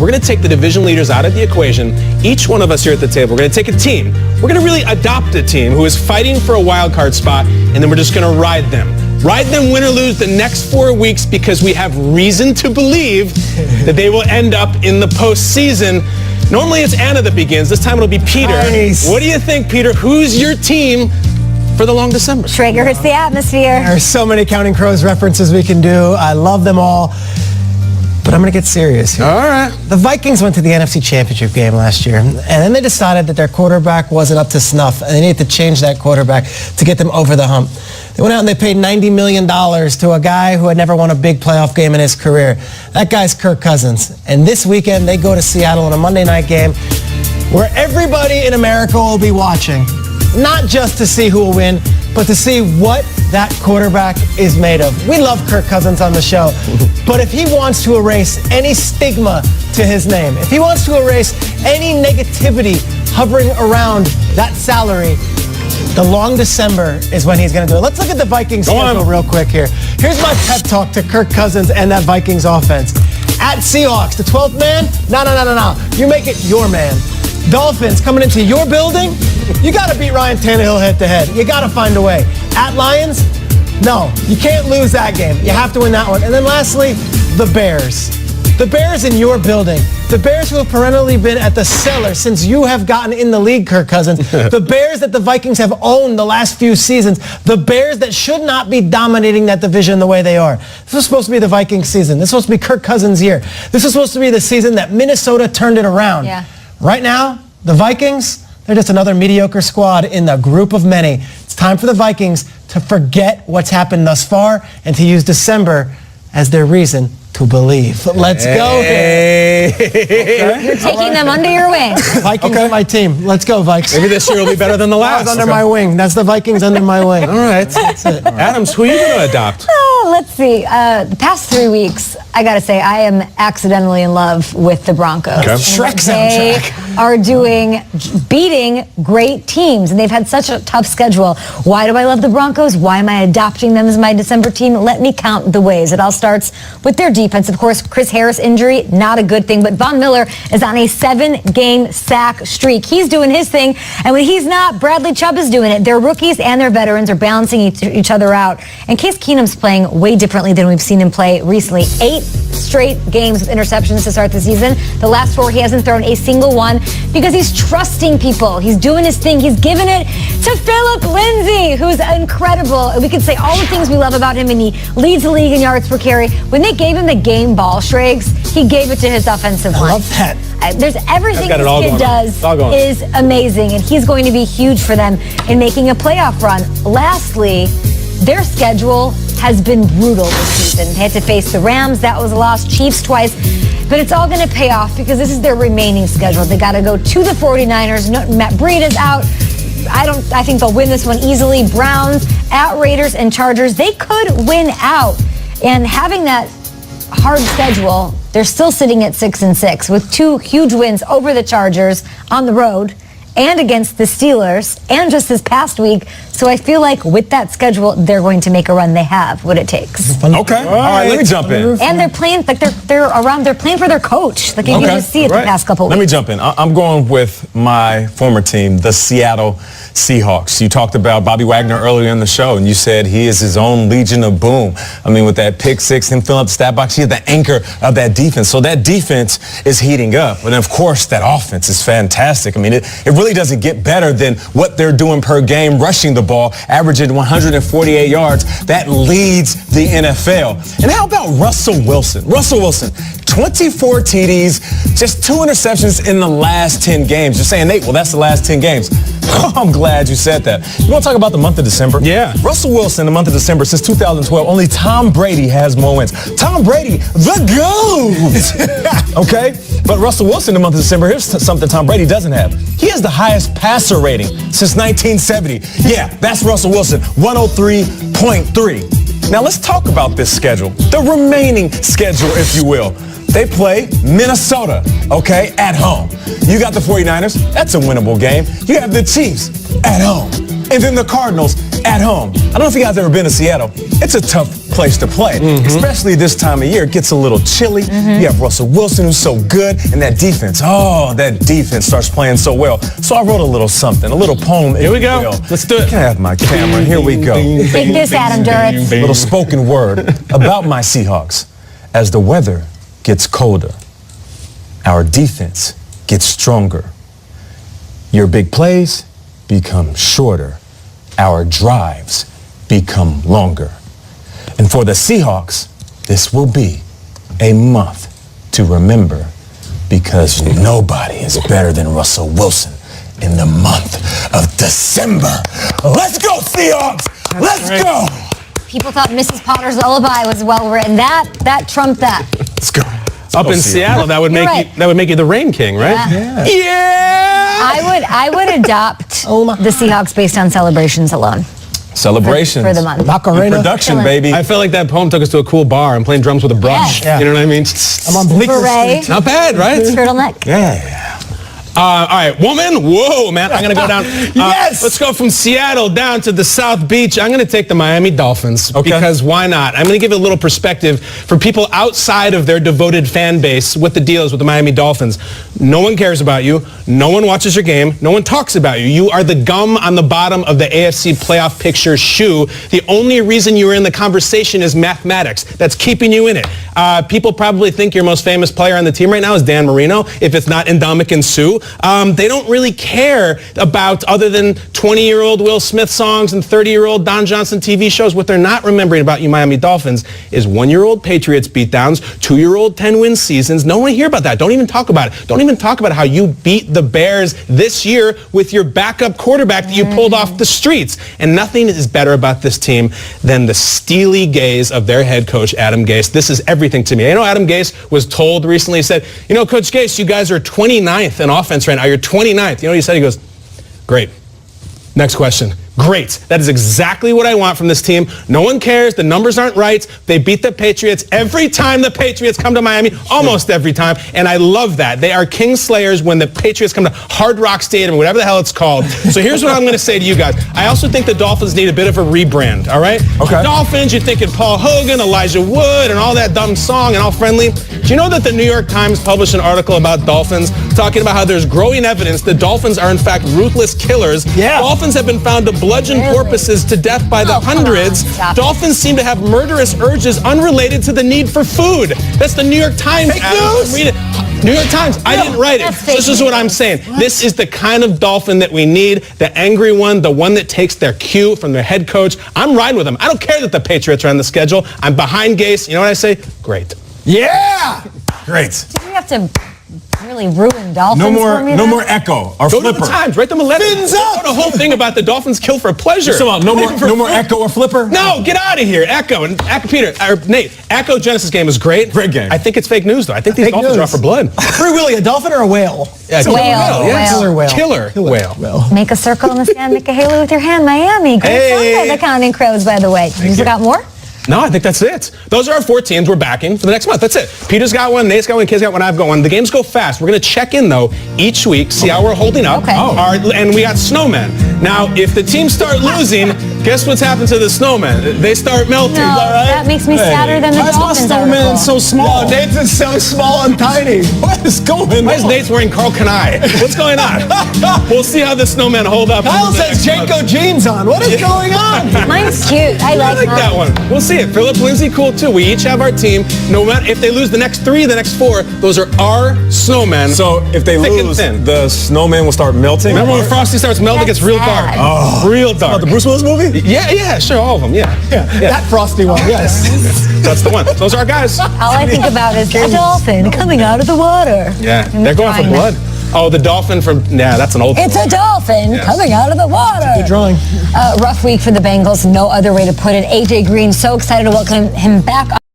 we're going to take the division leaders out of the equation. Each one of us here at the table, we're going to take a team. We're going to really adopt a team who is fighting for a wild card spot, and then we're just going to ride them. Ride them win or lose the next 4 weeks because we have reason to believe that they will end up in the postseason. Normally it's Anna that begins. This time it'll be Peter. Nice. What do you think, Peter? Who's your team for the long December? Schrager hits the atmosphere. There are so many Counting Crows references we can do. I love them all. But I'm going to get serious here. All right. The Vikings went to the NFC Championship game last year, and then they decided that their quarterback wasn't up to snuff, and they needed to change that quarterback to get them over the hump. They went out and they paid $90 million to a guy who had never won a big playoff game in his career. That guy's Kirk Cousins. And this weekend, they go to Seattle in a Monday night game where everybody in America will be watching, not just to see who will win, but to see what that quarterback is made of. We love Kirk Cousins on the show, but if he wants to erase any stigma to his name, if he wants to erase any negativity hovering around that salary, the long December is when he's going to do it. Let's look at the Vikings schedule real quick here. Here's my pep talk to Kirk Cousins and that Vikings offense. At Seahawks, the 12th man? No. You make it your man. Dolphins coming into your building? You got to beat Ryan Tannehill head-to-head. You got to find a way. At Lions? No, you can't lose that game. You have to win that one. And then lastly, the Bears. The Bears in your building. The Bears who have perennially been at the cellar since you have gotten in the league, Kirk Cousins. The Bears that the Vikings have owned the last few seasons. The Bears that should not be dominating that division the way they are. This was supposed to be the Vikings season. This was supposed to be Kirk Cousins' year. This was supposed to be the season that Minnesota turned it around. Yeah. Right now, the Vikings, they're just another mediocre squad in the group of many. It's time for the Vikings to forget what's happened thus far and to use December as their reason to believe. Let's go here. Okay. You're taking them under your wing. Vikings are my team. Let's go, Vikes. Maybe this year will be better than the last. Under my wing. That's the Vikings under my wing. All right. That's it. Adams, who are you going to adopt? Oh, let's see. The past 3 weeks, I got to say, I am accidentally in love with the Broncos. Okay. Shrek They soundtrack. are beating great teams, and they've had such a tough schedule. Why do I love the Broncos? Why am I adopting them as my December team? Let me count the ways. It all starts with their defense. Of course, Chris Harris injury, not a good thing, but Von Miller is on a 7-game sack streak. He's doing his thing, and when he's not, Bradley Chubb is doing it. Their rookies and their veterans are balancing each other out. And Case Keenum's playing way differently than we've seen him play recently. 8 straight games with interceptions to start the season. The last 4, he hasn't thrown a single one because he's trusting people. He's doing his thing. He's giving it to Phillip Lindsay, who's incredible. We could say all the things we love about him, and he leads the league in yards per carry. When they gave him the game ball, Shrags, he gave it to his offensive line. I love that. There's everything Got it this all kid going does is amazing, and he's going to be huge for them in making a playoff run. Lastly, their schedule has been brutal this season. They had to face the Rams, that was a loss, Chiefs twice, but it's all going to pay off because this is their remaining schedule. They got to go to the 49ers. Matt Breida is out. I think they'll win this one easily. Browns, at Raiders and Chargers. They could win out. And having that hard schedule, they're still sitting at 6-6 with 2 huge wins over the Chargers on the road and against the Steelers and just this past week. So I feel like with that schedule, they're going to make a run. They have what it takes. Okay. All right, let me jump in. And they're playing like they're playing for their coach. Like you can just see it the past couple weeks. Let me jump in. I'm going with my former team, the Seattle Seahawks. You talked about Bobby Wagner earlier in the show, and you said he is his own Legion of Boom. I mean, with that pick six, him filling up the stat box, he is the anchor of that defense. So that defense is heating up. And of course, that offense is fantastic. I mean, it really doesn't get better than what they're doing per game, rushing the ball, averaging 148 yards. That leads the NFL. And how about Russell Wilson? Russell Wilson, 24 TDs, just 2 interceptions in the last 10 games. You're saying, Nate, well, that's the last 10 games. I'm glad you said that. You want to talk about the month of December? Yeah. Russell Wilson, the month of December, since 2012, only Tom Brady has more wins. Tom Brady, the GOAT! Okay? But Russell Wilson, the month of December, here's something Tom Brady doesn't have. He has the highest passer rating since 1970. Yeah, that's Russell Wilson, 103.3. Now let's talk about this schedule, the remaining schedule, if you will. They play Minnesota, okay, at home. You got the 49ers. That's a winnable game. You have the Chiefs at home. And then the Cardinals at home. I don't know if you guys ever been to Seattle. It's a tough place to play, especially this time of year. It gets a little chilly. You have Russell Wilson, who's so good, and that defense. Oh, that defense starts playing so well. So I wrote a little something, a little poem. Here we go. Let's do it. Can I have my camera? Here we go. Take this, Adam Duritz. Little spoken word about my Seahawks. As the weather gets colder, our defense gets stronger. Your big plays become shorter. Our drives become longer. And for the Seahawks, this will be a month to remember, because nobody is better than Russell Wilson in the month of December. Let's go, Seahawks! Let's go! People thought Mrs. Potter's lullaby was well written. That trumped that. Let's go. Up in Seattle, that would make you the Rain King, right? Yeah. I would adopt the Seahawks based on celebrations alone. Celebrations. For the month. Macarena. Production, baby. I feel like that poem took us to a cool bar and playing drums with a brush. Yes. You know what I mean? I'm on Bleecker Beret. Street. Not bad, right? Turtleneck. Yeah. All right, woman. Whoa, man. I'm going to go down. Yes. Let's go from Seattle down to the South Beach. I'm going to take the Miami Dolphins. Okay. Because why not? I'm going to give it a little perspective for people outside of their devoted fan base what the deal is with the Miami Dolphins. No one cares about you. No one watches your game. No one talks about you. You are the gum on the bottom of the AFC playoff picture shoe. The only reason you're in the conversation is mathematics. That's keeping you in it. People probably think your most famous player on the team right now is Dan Marino, if it's not Ndamukong Suh. They don't really care about, other than 20-year-old Will Smith songs and 30-year-old Don Johnson TV shows. What they're not remembering about you Miami Dolphins is 1-year-old Patriots beatdowns, 2-year-old 10-win seasons. No one hear about that. Don't even talk about it. Don't even talk about how you beat the Bears this year with your backup quarterback that you pulled off the streets. And nothing is better about this team than the steely gaze of their head coach, Adam Gase. This is everything to me. You know, Adam Gase was told recently, he said, you know, Coach Gase, you guys are 29th in offense right now. You're 29th. You know what he said? He goes, great. Next question. Great. That is exactly what I want from this team. No one cares. The numbers aren't right. They beat the Patriots every time the Patriots come to Miami, almost every time, and I love that. They are king slayers when the Patriots come to Hard Rock Stadium, whatever the hell it's called. So here's what I'm going to say to you guys. I also think the Dolphins need a bit of a rebrand, all right? Okay. Dolphins, you're thinking Paul Hogan, Elijah Wood, and all that dumb song and all friendly. Do you know that the New York Times published an article about Dolphins talking about how there's growing evidence that Dolphins are in fact ruthless killers? Yeah. Dolphins have been found to bludgeon porpoises to death by the hundreds. Dolphins seem to have murderous urges unrelated to the need for food. That's the New York Times. Fake Adam. news. Read it. New York Times. I didn't write it. That's fake This is what I'm saying. This is the kind of Dolphin that we need. The angry one, the one that takes their cue from their head coach. I'm riding with them. I don't care that the Patriots are on the schedule. I'm behind Gase. You know what I say? Great. Yeah. Great. Do we have to really ruin Dolphins No for me? more, no more echo or Go flipper. to the Times. Write them a letter. Fins up. Wrote a whole thing about the Dolphins kill for pleasure. So, no more echo or flipper. No, get out of here. Echo and Peter or Nate. Echo Genesis game is great. Great game. I think it's fake news though. I think these Fake Dolphins are news. out for blood. Free Willy, a dolphin or a whale? Yeah, Whale, yeah. whale. Killer whale. Whale. Make a circle in the sand, make a halo with your hand. Miami. Great Hey. song by the Counting Crows, by the way. You got more? No, I think that's it. Those are our 4 teams we're backing for the next month. That's it. Peter's got one, Nate's got one, Kid's got one, I've got one. The games go fast. We're going to check in, though, each week, see how we're holding up. Okay. And we got snowmen. Now, if the teams start losing, guess what's happened to the snowmen? They start melting. No, that makes me sadder than the Why is my Dolphins snowman article. so small? Nate's is so small and tiny. What is going Why is on? Nate's wearing Carl Kanai? What's going on? We'll see how the snowmen hold up. Kyle says Janko jeans on. What is going on? Mine's cute. I I like like that one. We'll see it. Philip Lindsay, cool too. We each have our team. No matter if they lose the next 3, the next 4, those are our snowmen. So if they Thick and lose, thin. the snowman will start melting. Remember when Frosty starts melting, it That's gets real sad. dark. Real dark. The Bruce Willis movie? Yeah, sure, all of them, yeah. That frosty one, yes. That's the one. Those are our guys. All I think about is a dolphin coming out of the water. Yeah, And they're going for drawing blood. Oh, the dolphin from, that's an old It's a dolphin coming out of the water. Good drawing. Rough week for the Bengals. No other way to put it. AJ Green, so excited to welcome him back